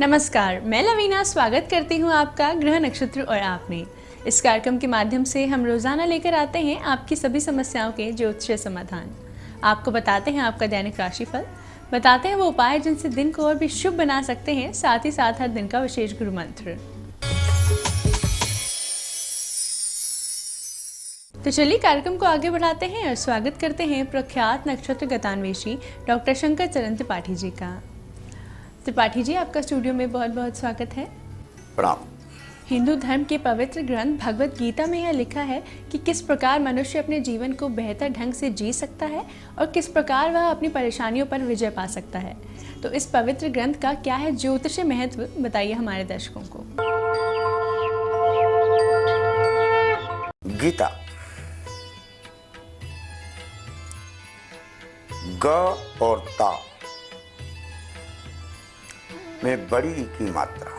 नमस्कार, मैं लवीना स्वागत करती हूँ आपका ग्रह नक्षत्र और आप में। इस कार्यक्रम के माध्यम से हम रोजाना लेकर आते हैं आपकी सभी समस्याओं के ज्योतिषीय समाधान। आपको बताते हैं आपका दैनिक राशिफल, बताते हैं वो उपाय जिनसे दिन को और भी शुभ बना सकते हैं, साथ ही साथ हर दिन का विशेष गुरु मंत्र। तो चलिए कार्यक्रम को आगे बढ़ाते हैं और स्वागत करते हैं प्रख्यात नक्षत्र गतान्वेषी डॉक्टर शंकर चरण त्रिपाठी जी का। त्रिपाठी जी, आपका स्टूडियो में बहुत बहुत स्वागत है। प्रणाम। हिंदू धर्म के पवित्र ग्रंथ भगवत गीता में यह लिखा है कि किस प्रकार मनुष्य अपने जीवन को बेहतर ढंग से जी सकता है और किस प्रकार वह अपनी परेशानियों पर विजय पा सकता है। तो इस पवित्र ग्रंथ का क्या है ज्योतिषीय महत्व, बताइए हमारे दर्शकों को। गीता ग और ता में बड़ी की मात्रा,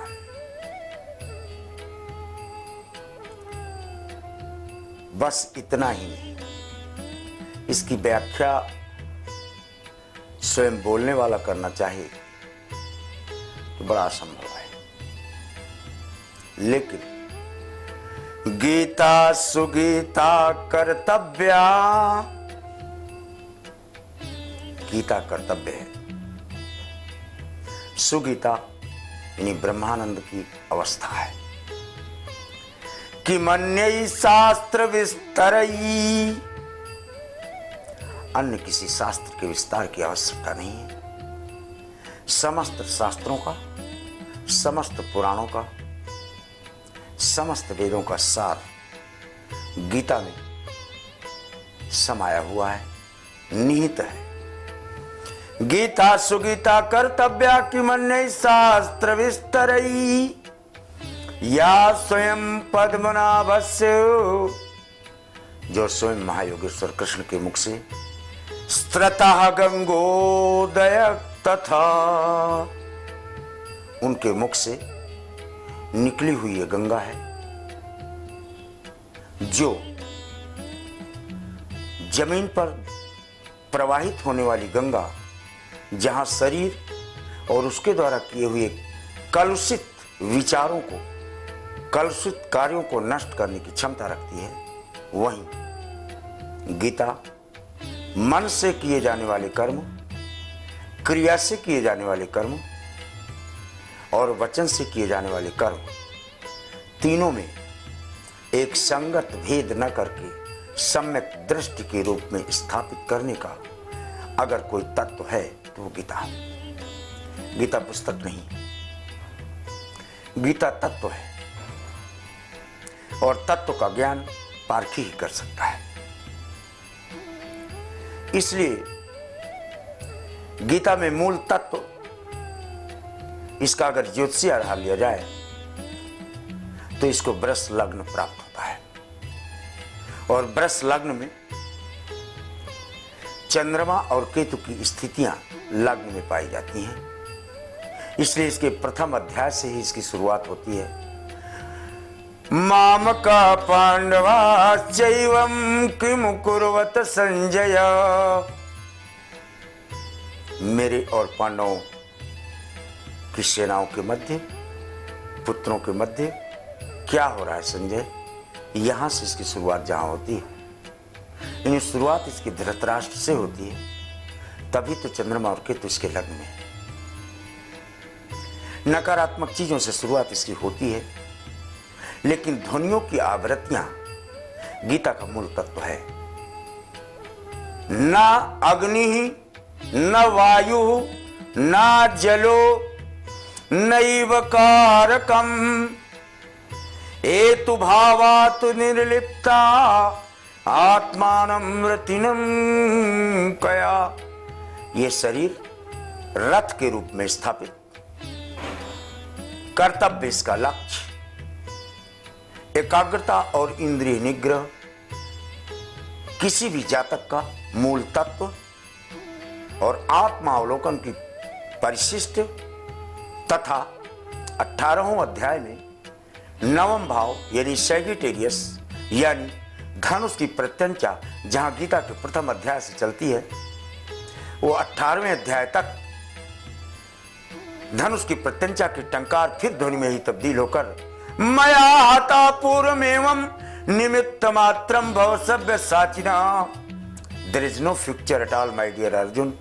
बस इतना ही नहीं। इसकी व्याख्या स्वयं बोलने वाला करना चाहे तो बड़ा असंभव है, लेकिन गीता सुगीता कर्तव्या, गीता कर्तव्य है। सुगीता यानी ब्रह्मानंद की अवस्था है कि मन्यई शास्त्र विस्तरई, अन्य किसी शास्त्र के विस्तार की आवश्यकता नहीं है। समस्त शास्त्रों का, समस्त पुराणों का, समस्त वेदों का सार गीता में समाया हुआ है, निहित है। गीता सुगीता कर्तव्या किमन्य शास्त्र विस्तरई, या स्वयं पद्मनाभस्य, जो स्वयं महायोगेश्वर कृष्ण के मुख से स्त्रतः गंगोदय तथा, उनके मुख से निकली हुई ये गंगा है, जो जमीन पर प्रवाहित होने वाली गंगा, जहां शरीर और उसके द्वारा किए हुए कलुषित विचारों को, कलुषित कार्यों को नष्ट करने की क्षमता रखती है, वहीं गीता मन से किए जाने वाले कर्म, क्रिया से किए जाने वाले कर्म और वचन से किए जाने वाले कर्म, तीनों में एक संगत भेद न करके सम्यक दृष्टि के रूप में स्थापित करने का अगर कोई तत्व है तो वो गीता है। गीता पुस्तक नहीं, गीता तत्व है, और तत्व का ज्ञान पारखी ही कर सकता है। इसलिए गीता में मूल तत्व, इसका अगर ज्योतिषीय आधार लिया जाए तो इसको वृष लग्न प्राप्त होता है, और वृष लग्न में चंद्रमा और केतु की स्थितियां लग्न में पाई जाती हैं। इसलिए इसके प्रथम अध्याय से ही इसकी शुरुआत होती है। मामका पांडवा चैवं किम कुर्वत संजय, मेरे और पांडवों की सेनाओं के मध्य, पुत्रों के मध्य क्या हो रहा है संजय। यहां से इसकी शुरुआत जहां होती है, यानी शुरुआत इसकी धृतराष्ट्र से होती है, तभी तो चंद्रमा और केतु इसके लग्न में। नकारात्मक चीजों से शुरुआत इसकी होती है, लेकिन ध्वनियों की आवृत्तियां गीता का मूल तत्व है। न अग्नि न वायु न जलो नैव कारकम, एतु भावात् निर्लिप्ता आत्मानमृतिनम कया। ये शरीर रथ के रूप में स्थापित, कर्तव्य इसका लक्ष्य, एकाग्रता और इंद्रिय निग्रह किसी भी जातक का मूल तत्व, और आत्मावलोकन की परिशिष्ट तथा 18वें अध्याय में 9वां भाव यानी सैजिटेरियस यानी धनुष की प्रत्यंचा, जहां गीता के प्रथम अध्याय से चलती है, वो 18वें अध्याय तक धनुष की प्रत्यंचा की टंकार फिर ध्वनि में ही तब्दील होकर मया हता पूर्वमेवं निमित्त मात्रम भव सभ्य साचिना। There is no future at all my dear Arjun,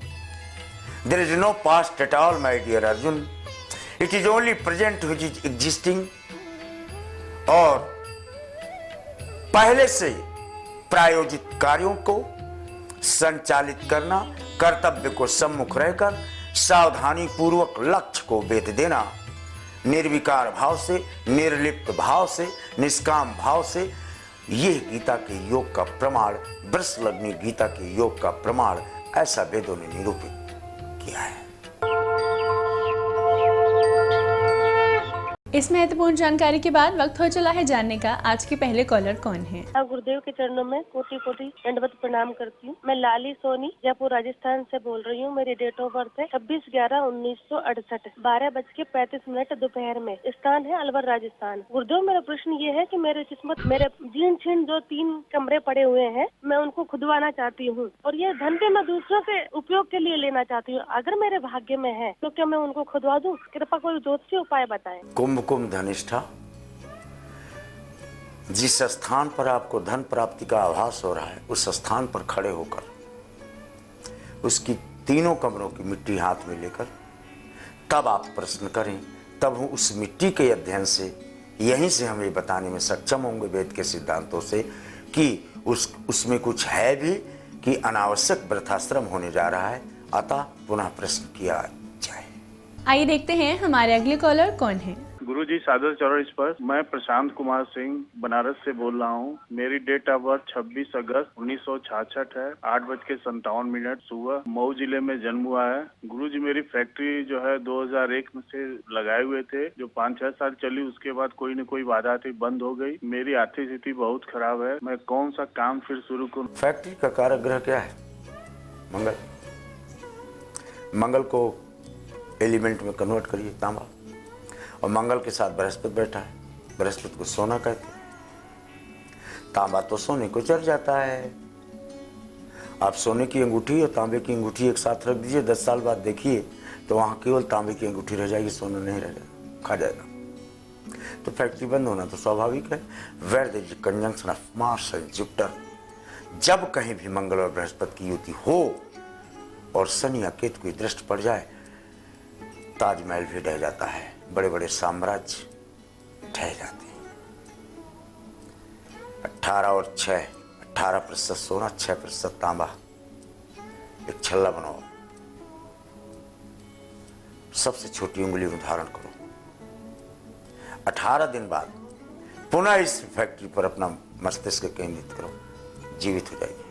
there is no past at all my dear Arjun, it is only present which is existing. और पहले से प्रायोजित कार्यों को संचालित करना, कर्तव्य को सम्मुख रहकर सावधानी पूर्वक लक्ष्य को भेद देना, निर्विकार भाव से, निर्लिप्त भाव से, निष्काम भाव से, यह गीता के योग का प्रमाण, वृषलग्नि गीता के योग का प्रमाण, ऐसा वेदों ने निरूपित किया है। इस महत्वपूर्ण जानकारी के बाद वक्त हो चला है जानने का आज के पहले कॉलर कौन है। गुरुदेव के चरणों में कोटि कोटि दंडवत प्रणाम करती हूँ। मैं लाली सोनी जयपुर राजस्थान से बोल रही हूँ। मेरी डेट ऑफ बर्थ है 26/11/1968, 12:35 दोपहर में। स्थान है अलवर राजस्थान। गुरुदेव मेरा प्रश्न ये है कि मेरे किस्मत, मेरे जीन छीन जो 3 कमरे पड़े हुए हैं, मैं उनको खुदवाना चाहती हूँ और ये धन पे मैं दूसरों के उपयोग के लिए लेना चाहती हूँ। अगर मेरे भाग्य में है तो क्या मैं उनको खुदवा दूँ? कृपा कोई ज्योतिषी उपाय बताएं। कुंभ धनिष्ठा, जिस स्थान पर आपको धन प्राप्ति का आभास हो रहा है उस स्थान पर खड़े होकर उसकी 3 कमरों की मिट्टी हाथ में लेकर तब आप प्रश्न करें, तब हम उस मिट्टी के अध्ययन से यहीं से हम ये बताने में सक्षम होंगे वेद के सिद्धांतों से कि उसमें कुछ है भी कि अनावश्यक वृथाश्रम होने जा रहा है। अतः पुनः प्रश्न किया जाए। आइए देखते हैं हमारे अगले कॉलर कौन है। गुरुजी सादर चौराहे पर मैं प्रशांत कुमार सिंह बनारस से बोल रहा हूँ। मेरी डेट ऑफ बर्थ 26 अगस्त 1966 है, 8:57 सुबह। मऊ जिले में जन्म हुआ है। गुरुजी मेरी फैक्ट्री जो है 2001 में से लगाए हुए थे, जो 5-6 साल चली, उसके बाद कोई न कोई बाधा थी, बंद हो गई। मेरी आर्थिक स्थिति बहुत खराब है। मैं कौन सा काम फिर शुरू करूँ? फैक्ट्री का कारक ग्रह क्या है? मंगल। मंगल को एलिमेंट में कन्वर्ट करिए, तांबा। और मंगल के साथ बृहस्पति बैठा है। बृहस्पति को सोना कहते हैं। तांबा तो सोने को चढ़ जाता है। आप सोने की अंगूठी और तांबे की अंगूठी एक साथ रख दीजिए, 10 साल बाद देखिए तो वहां केवल तांबे की अंगूठी रह जाएगी, सोना नहीं रह जाएगा, खा जाएगा। तो फैक्ट्री बंद होना तो स्वाभाविक है। Where there is conjunction of Mars and Jupiter, जब कहीं भी मंगल और बृहस्पति की युति हो और शनि या केतु की दृष्टि पड़ जाए, ताजमहल भी ढह जाता है, बड़े बड़े साम्राज्य ढह जाते हैं। 18 और 6, 18% सोना, 6% तांबा, एक छल्ला बनाओ, सबसे छोटी उंगली में धारण करो। 18 दिन बाद पुनः इस फैक्ट्री पर अपना मस्तिष्क केंद्रित करो, जीवित हो जाएगी।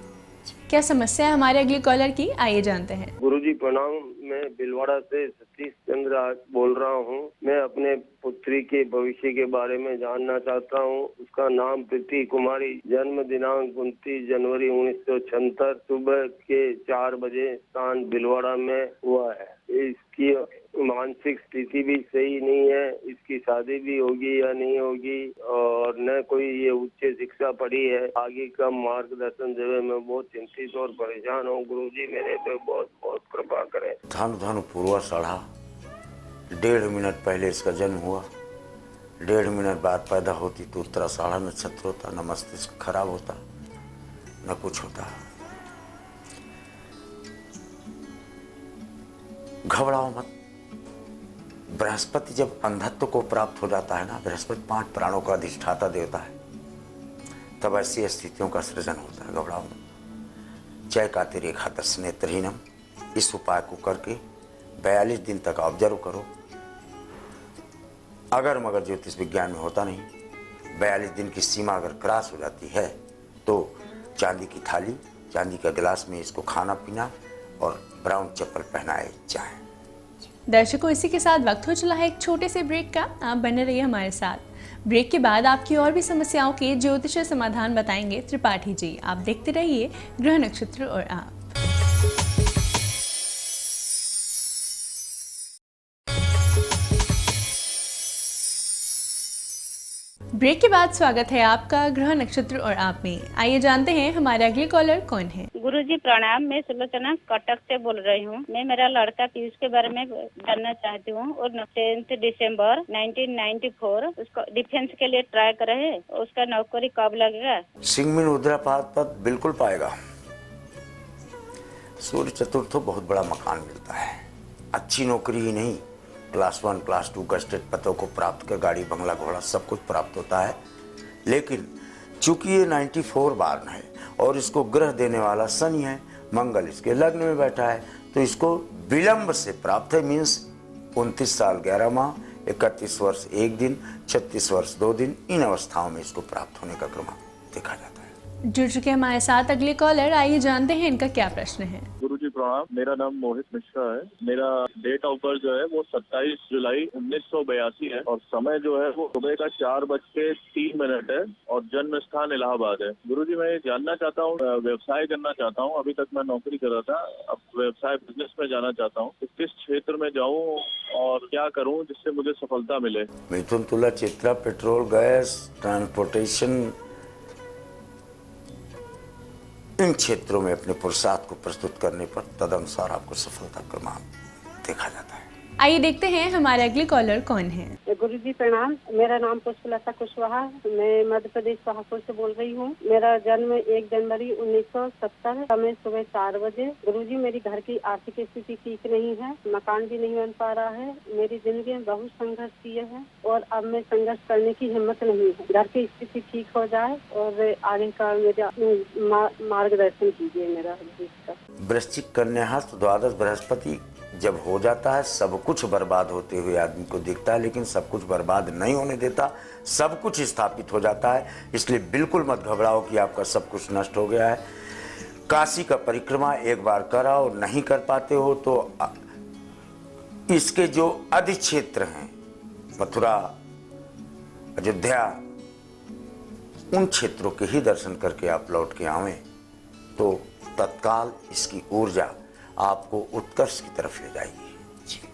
क्या समस्या है हमारे अगले कॉलर की, आइए जानते हैं। गुरुजी प्रणाम। मैं भिलवाड़ा से सतीश चंद्र बोल रहा हूँ। मैं अपने पुत्री के भविष्य के बारे में जानना चाहता हूँ। उसका नाम प्रीति कुमारी, जन्म दिनांक 29 जनवरी 1976, सुबह के 4 बजे, स्थान भिलवाड़ा में हुआ है। इसकी मानसिक स्थिति भी सही नहीं है। इसकी शादी भी होगी या नहीं होगी, और न कोई ये उच्च शिक्षा पढ़ी है। आगे का मार्गदर्शन देवे, मैं बहुत चिंतित और परेशान हूँ। गुरुजी मेरे पे बहुत बहुत कृपा करें। धनु पूर्वा साढ़ा, 1.5 मिनट पहले इसका जन्म हुआ, 1.5 मिनट बाद पैदा होती तो उत्तरा साढ़ा नक्षत्र होता, न मस्तिष्क खराब होता न कुछ होता। घबराओ मत। बृहस्पति जब अंधत्व को प्राप्त हो जाता है ना, बृहस्पति 5 प्राणों का अधिष्ठाता देवता है, तब ऐसी स्थितियों का सृजन होता है। घबराओ मत। जय का रेखा दर्श नेत्रहीनम, इस उपाय को करके 42 दिन तक ऑब्जर्व करो। अगर मगर ज्योतिष विज्ञान में होता नहीं, 42 दिन की सीमा अगर क्रॉस हो जाती है तो चांदी की थाली, चांदी का गिलास में इसको खाना पीना और ब्राउन चप्पल पहनाए जाए। दर्शकों, इसी के साथ वक्त हो चला है एक छोटे से ब्रेक का। आप बने रहिए हमारे साथ। ब्रेक के बाद आपकी और भी समस्याओं के ज्योतिषीय समाधान बताएंगे त्रिपाठी जी। आप देखते रहिए ग्रह नक्षत्र और आप। ब्रेक के बाद स्वागत है आपका ग्रह नक्षत्र और आप में। आइए जानते हैं हमारे अगले कॉलर कौन है। गुरुजी प्रणाम, मैं सुलोचना कटक से बोल रही हूँ। मैं मेरा लड़का पीयूष के बारे में जानना चाहती हूँ और 10 दिसंबर 1994 उसको डिफेंस के लिए ट्राई करे है। उसका नौकरी कब लगेगा? सिंह मीन उद्रापात पद बिल्कुल पाएगा। सूर्य चतुर्थो बहुत बड़ा मकान मिलता है। अच्छी नौकरी ही नहीं, क्लास 1 क्लास 2 गस्टेड पदों को प्राप्त कर गाड़ी बंगला घोड़ा सब कुछ प्राप्त होता है। लेकिन चूंकि ये 94 बार है और इसको ग्रह देने वाला शनि है, मंगल इसके लग्न में बैठा है, तो इसको विलंब से प्राप्त है। मीन्स 29 साल 11 माह, 31 वर्ष 1 दिन, 36 वर्ष 2 दिन, इन अवस्थाओं में इसको प्राप्त होने का क्रम देखा जाता है। जुड़ चुके हमारे साथ अगले कॉलर, आइए जानते हैं इनका क्या प्रश्न है। गुरुजी प्रणाम, मेरा नाम मोहित मिश्रा है। मेरा डेट ऑफ बर्थ जो है वो 27 जुलाई 1982 है और समय जो है वो सुबह का 4:03 है और जन्म स्थान इलाहाबाद है। गुरुजी मैं जानना चाहता हूँ, व्यवसाय करना चाहता हूँ। अभी तक मैं नौकरी कर रहा था, अब व्यवसाय बिजनेस में जाना चाहता हूँ। तो किस क्षेत्र में जाऊँ और क्या करूँ जिससे मुझे सफलता मिले? मिथुन तुला चित्रा पेट्रोल गैस ट्रांसपोर्टेशन, इन क्षेत्रों में अपने पुरुषार्थ को प्रस्तुत करने पर तदनुसार आपको सफलता क्रम देखा जाता है। आइए देखते हैं हमारे अगले कॉलर कौन है। गुरुजी प्रणाम, मेरा नाम पुष्पलता कुशवाहा, मैं मध्य प्रदेश शाहपुर से बोल रही हूँ। मेरा जन्म 1 जनवरी 1970, समय सुबह 4 बजे। गुरुजी मेरी घर की आर्थिक स्थिति ठीक नहीं है, मकान भी नहीं बन पा रहा है। मेरी जिंदगी में बहुत संघर्ष किए हैं और अब मैं संघर्ष करने की हिम्मत नहीं है। घर की स्थिति ठीक हो जाए और आगे का मेरा मार्गदर्शन कीजिए मेरा। वृश्चिक कन्या हस्त द्वादश बृहस्पति जब हो जाता है, सब कुछ बर्बाद होते हुए आदमी को दिखता है, लेकिन सब कुछ बर्बाद नहीं होने देता, सब कुछ स्थापित हो जाता है। इसलिए बिल्कुल मत घबराओ कि आपका सब कुछ नष्ट हो गया है। काशी का परिक्रमा एक बार कराओ, नहीं कर पाते हो तो इसके जो अधिक्षेत्र हैं, मथुरा, अयोध्या, उन क्षेत्रों के ही दर्शन करके आप लौट के आवें तो तत्काल इसकी ऊर्जा आपको उत्कर्ष की तरफ ले जाएगी।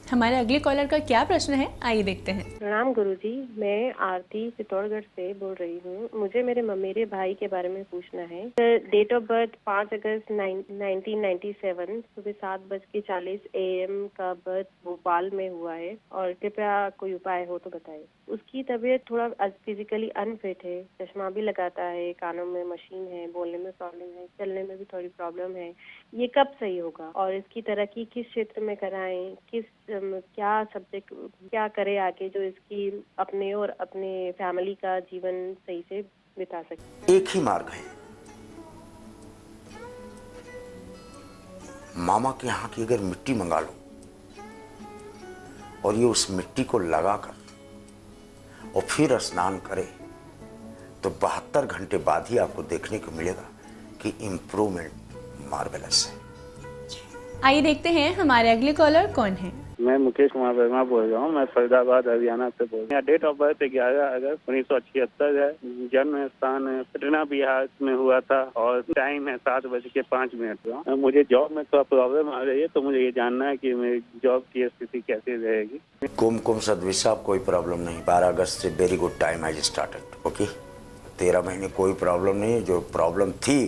हमारे अगले कॉलर का क्या प्रश्न है, आइए देखते हैं। प्रणाम गुरुजी, मैं आरती चित्तौड़गढ़ से बोल रही हूँ। मुझे मेरे भाई के बारे में पूछना है। डेट ऑफ बर्थ 5 अगस्त 1997, सुबह 7:40 AM का बर्थ भोपाल में हुआ है और कृपया कोई उपाय हो तो बताइए। उसकी तबीयत थोड़ा फिजिकली अनफिट है, चश्मा भी लगाता है, कानों में मशीन है, बोलने में प्रॉब्लम है, चलने में भी थोड़ी प्रॉब्लम है। ये कब सही होगा और इसकी तरक्की किस क्षेत्र में कराएं, क्या सब्जेक्ट क्या करे आगे जो इसकी अपने और अपने फैमिली का जीवन सही से बिता सके? एक ही मार्ग है, मामा के यहाँ की अगर मिट्टी मंगा लो और ये उस मिट्टी को लगाकर और फिर स्नान करे तो 72 घंटे बाद ही आपको देखने को मिलेगा कि इम्प्रूवमेंट मार्वेलस है। आइए देखते हैं हमारे अगले कॉलर कौन है। मैं मुकेश कुमार वर्मा बोल रहा हूँ। मैं फरीदाबाद हरियाणा से बोल रहा हूँ। डेट ऑफ बर्थ 11 अगस्त 1976 है। जन्म स्थान पटना बिहार में हुआ था और टाइम है 7:05। मुझे जॉब में थोड़ा प्रॉब्लम आ रही है, तो मुझे ये जानना है कि मेरी जॉब की स्थिति कैसे रहेगी। कुमकुम सदविशाप कोई प्रॉब्लम नहीं। 12 अगस्त से very good time has started. Okay, 13 महीने कोई प्रॉब्लम नहीं है। जो प्रॉब्लम थी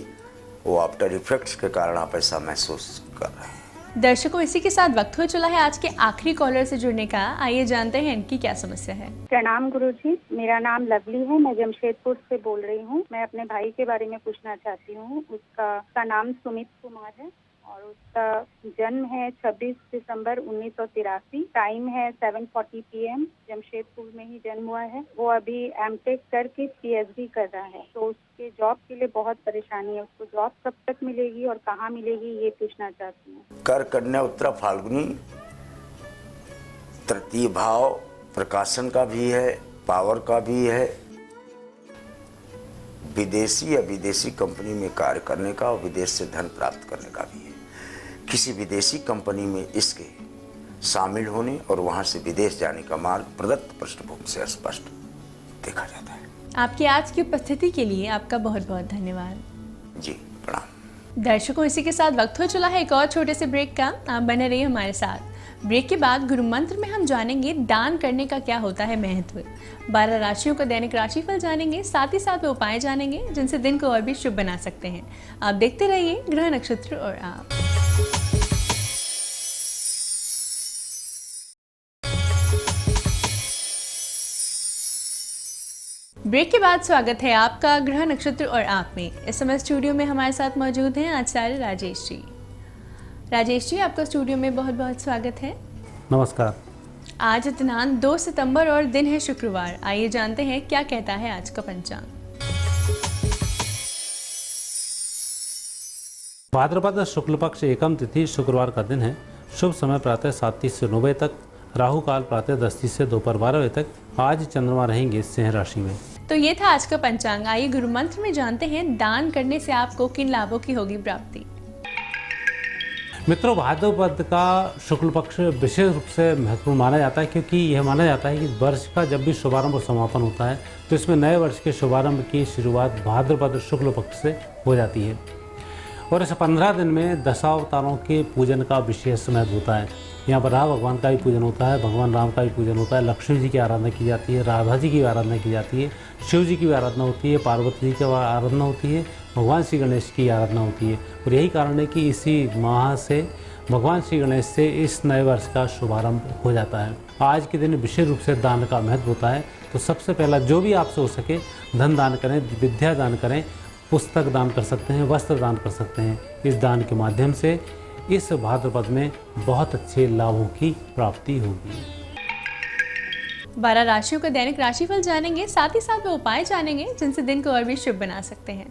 वो आफ्टर इफेक्ट्स के कारण आप ऐसा महसूस कर रहे हैं। दर्शकों, इसी के साथ वक्त हो चला है आज के आखिरी कॉलर से जुड़ने का। आइए जानते हैं इनकी क्या समस्या है। प्रणाम गुरुजी, मेरा नाम लवली है, मैं जमशेदपुर से बोल रही हूँ। मैं अपने भाई के बारे में पूछना चाहती हूँ। उसका नाम सुमित कुमार है और उसका जन्म है 26 दिसंबर 1983। टाइम है 7:40 PM। जमशेदपुर में ही जन्म हुआ है। वो अभी एमटेक करके PhD कर रहा है, तो उसके जॉब के लिए बहुत परेशानी है। उसको जॉब कब तक मिलेगी और कहाँ मिलेगी, ये पूछना चाहती हूँ। कर कन्या उत्तरा फाल्गुनी, तृतीय भाव प्रकाशन का भी है, पावर का भी है, विदेशी या विदेशी कंपनी में कार्य करने का और विदेश से धन प्राप्त करने का भी है। किसी विदेशी कंपनी में इसके शामिल होने और वहां से विदेश जाने का मार्ग प्रदत्त पृष्ठभूमि से स्पष्ट देखा जाता है। आपकी आज की उपस्थिति के लिए आपका बहुत बहुत धन्यवाद। जी प्रणाम। दर्शकों, इसी के साथ वक्त हो चला है एक और छोटे से ब्रेक का। आप बने रहिए हमारे साथ। ब्रेक के बाद गुरु मंत्र में हम जानेंगे दान करने का क्या होता है महत्व। 12 राशियों का दैनिक राशिफल जानेंगे, साथ ही साथ वे उपाय जानेंगे जिनसे दिन को और भी शुभ बना सकते हैं। आप देखते रहिए ग्रह नक्षत्र और आप। ब्रेक के बाद स्वागत है आपका ग्रह नक्षत्र और आप में। इस समय स्टूडियो में हमारे साथ मौजूद हैं आचार्य राजेश जी। राजेश जी, आपका स्टूडियो में बहुत बहुत स्वागत है। नमस्कार। आज दिनांक 2 सितंबर और दिन है शुक्रवार। आइए जानते हैं क्या कहता है आज का पंचांग। भाद्रपद शुक्ल पक्ष एकम तिथि शुक्रवार का दिन है। शुभ समय प्रातः 7:30 से 9 बजे तक, राहु काल प्रातः 10:30 से दोपहर 12 बजे तक। आज चंद्रमा रहेंगे सिंह राशि में। तो ये था आज का पंचांग। आइए गुरु मंत्र में जानते हैं दान करने से आपको किन लाभों की होगी प्राप्ति। मित्रों, भाद्रपद का शुक्ल पक्ष विशेष रूप से महत्वपूर्ण माना जाता है, क्योंकि यह माना जाता है कि वर्ष का जब भी शुभारंभ और समापन होता है तो इसमें नए वर्ष के शुभारंभ की शुरुआत भाद्रपद शुक्ल पक्ष से हो जाती है। और इस 15 दिन में दशावतारों के पूजन का विशेष महत्व होता है। यहाँ पर राम भगवान का भी पूजन होता है, भगवान राम का भी पूजन होता है, लक्ष्मी जी की आराधना की जाती है, राधा जी की आराधना की जाती है, शिव जी की भी आराधना होती है, पार्वती जी की आराधना होती है, भगवान श्री गणेश की आराधना होती है। और यही कारण है कि इसी माह से भगवान श्री गणेश से इस नए वर्ष का शुभारंभ हो जाता है। आज के दिन विशेष रूप से दान का महत्व होता है। तो सबसे पहला जो भी आपसे हो सके धन दान करें, विद्या दान करें, पुस्तक दान कर सकते हैं, वस्त्र दान कर सकते हैं। इस दान के माध्यम से इस भाद्रपद में बहुत अच्छे लाभों की प्राप्ति होगी। 12 राशियों का दैनिक राशिफल जानेंगे, साथ ही साथ वो उपाय जानेंगे जिनसे दिन को और भी शुभ बना सकते हैं।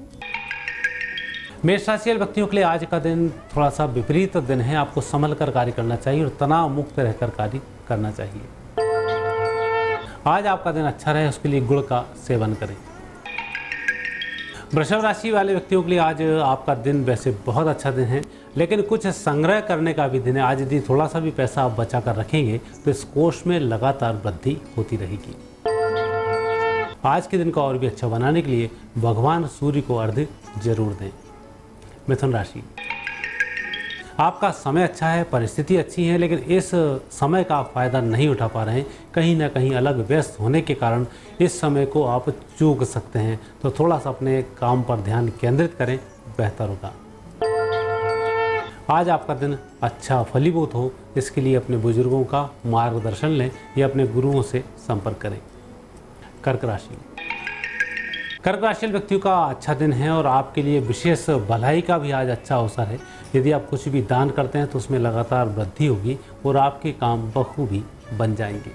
मेष राशि वाले व्यक्तियों के लिए आज का दिन थोड़ा सा विपरीत दिन है। आपको संभल कर कार्य करना चाहिए और तनाव मुक्त रहकर कार्य करना चाहिए। आज आपका दिन अच्छा रहे उसके लिए गुड़ का सेवन करें। वृषभ राशि वाले व्यक्तियों के लिए आज आपका दिन वैसे बहुत अच्छा दिन है, लेकिन कुछ संग्रह करने का भी दिन है। आज यदि थोड़ा सा भी पैसा आप बचा कर रखेंगे तो इस कोष में लगातार वृद्धि होती रहेगी। आज के दिन को और भी अच्छा बनाने के लिए भगवान सूर्य को अर्घ्य जरूर दें। मिथुन राशि, आपका समय अच्छा है, परिस्थिति अच्छी है, लेकिन इस समय का आप फायदा नहीं उठा पा रहे हैं। कहीं ना कहीं अलग व्यस्त होने के कारण इस समय को आप चूक सकते हैं। तो थोड़ा सा अपने काम पर ध्यान केंद्रित करें, बेहतर होगा। आज आपका दिन अच्छा फलीभूत हो, इसके लिए अपने बुजुर्गों का मार्गदर्शन लें या अपने गुरुओं से संपर्क करें। कर्क राशि, कर्क राशि व्यक्तियों का अच्छा दिन है और आपके लिए विशेष भलाई का भी आज अच्छा अवसर है। यदि आप कुछ भी दान करते हैं तो उसमें लगातार वृद्धि होगी और आपके काम बखूबी बन जाएंगे।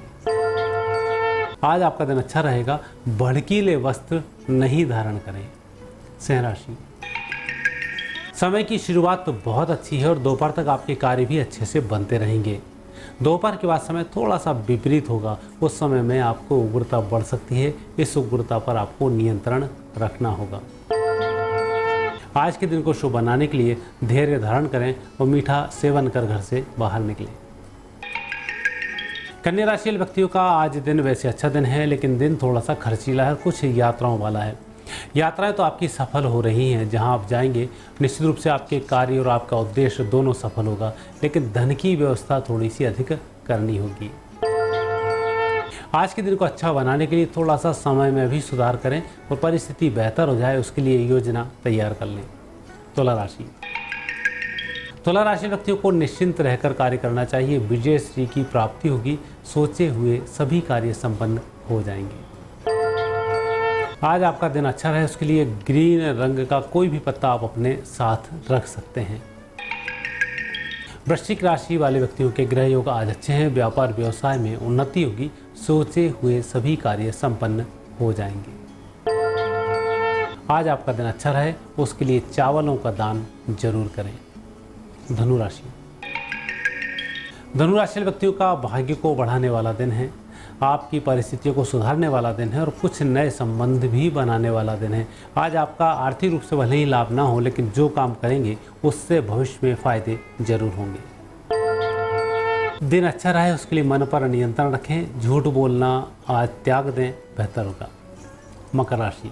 आज आपका दिन अच्छा रहेगा। भड़कीले वस्त्र नहीं धारण करें। सिंह राशि, समय की शुरुआत तो बहुत अच्छी है और दोपहर तक आपके कार्य भी अच्छे से बनते रहेंगे। दोपहर के बाद समय थोड़ा सा विपरीत होगा। उस समय में आपको उग्रता बढ़ सकती है। इस उग्रता पर आपको नियंत्रण रखना होगा। आज के दिन को शुभ बनाने के लिए धैर्य धारण करें और मीठा सेवन कर घर से बाहर निकलें। कन्या राशि वाले व्यक्तियों का आज दिन वैसे अच्छा दिन है, लेकिन दिन थोड़ा सा खर्चीला है, कुछ यात्राओं वाला है। यात्राएं तो आपकी सफल हो रही हैं। जहां आप जाएंगे निश्चित रूप से आपके कार्य और आपका उद्देश्य दोनों सफल होगा, लेकिन धन की व्यवस्था थोड़ी सी अधिक करनी होगी। आज के दिन को अच्छा बनाने के लिए थोड़ा सा समय में भी सुधार करें और परिस्थिति बेहतर हो जाए उसके लिए योजना तैयार कर लें। तुला राशि, तुला राशि व्यक्तियों को निश्चिंत रहकर कार्य करना चाहिए। विजय श्री की प्राप्ति होगी। सोचे हुए सभी कार्य संपन्न हो जाएंगे। आज आपका दिन अच्छा रहे उसके लिए ग्रीन रंग का कोई भी पत्ता आप अपने साथ रख सकते हैं। वृश्चिक राशि वाले व्यक्तियों के ग्रह योग आज अच्छे हैं। व्यापार व्यवसाय में उन्नति होगी। सोचे हुए सभी कार्य संपन्न हो जाएंगे। आज आपका दिन अच्छा रहे उसके लिए चावलों का दान जरूर करें। धनु राशि, धनु राशि व्यक्तियों का भाग्य को बढ़ाने वाला दिन है। आपकी परिस्थितियों को सुधारने वाला दिन है और कुछ नए संबंध भी बनाने वाला दिन है। आज आपका आर्थिक रूप से भले ही लाभ ना हो, लेकिन जो काम करेंगे उससे भविष्य में फायदे जरूर होंगे। दिन अच्छा रहे उसके लिए मन पर नियंत्रण रखें। झूठ बोलना आज त्याग दें, बेहतर होगा। मकर राशि,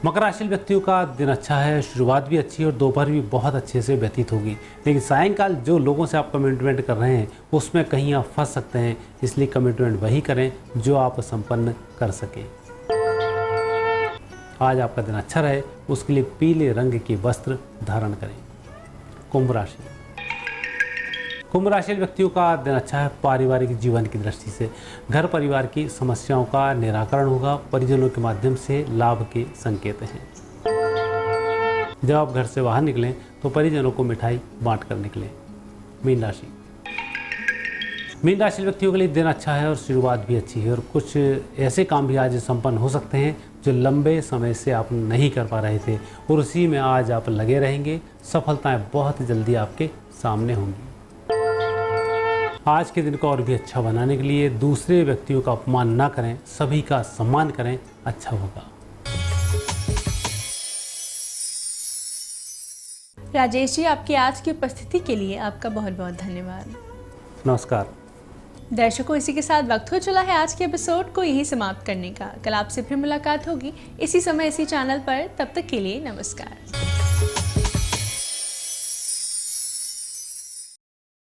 मकर राशि व्यक्तियों का दिन अच्छा है, शुरुआत भी अच्छी है और दोपहर भी बहुत अच्छे से व्यतीत होगी। लेकिन सायंकाल जो लोगों से आप कमिटमेंट कर रहे हैं उसमें कहीं आप फंस सकते हैं, इसलिए कमिटमेंट वही करें जो आप संपन्न कर सकें। आज आपका दिन अच्छा रहे उसके लिए पीले रंग के वस्त्र धारण करें। कुंभ राशि व्यक्तियों का दिन अच्छा है। पारिवारिक जीवन की दृष्टि से घर परिवार की समस्याओं का निराकरण होगा। परिजनों के माध्यम से लाभ के संकेत हैं। जब आप घर से बाहर निकलें तो परिजनों को मिठाई बांट कर निकलें। मीन राशि व्यक्तियों के लिए दिन अच्छा है और शुरुआत भी अच्छी है और कुछ ऐसे काम भी आज संपन्न हो सकते हैं जो लंबे समय से आप नहीं कर पा रहे थे और उसी में आज आप लगे रहेंगे। सफलताएं बहुत जल्दी आपके सामने होंगी। आज के दिन को और भी अच्छा बनाने के लिए दूसरे व्यक्तियों का अपमान ना करें, सभी का सम्मान करें, अच्छा होगा। राजेश जी, आपकी आज की उपस्थिति के लिए आपका बहुत बहुत धन्यवाद। नमस्कार दर्शकों, इसी के साथ वक्त हो चला है आज के एपिसोड को यहीं समाप्त करने का। कल आपसे फिर मुलाकात होगी इसी समय इसी चैनल पर। तब तक के लिए नमस्कार।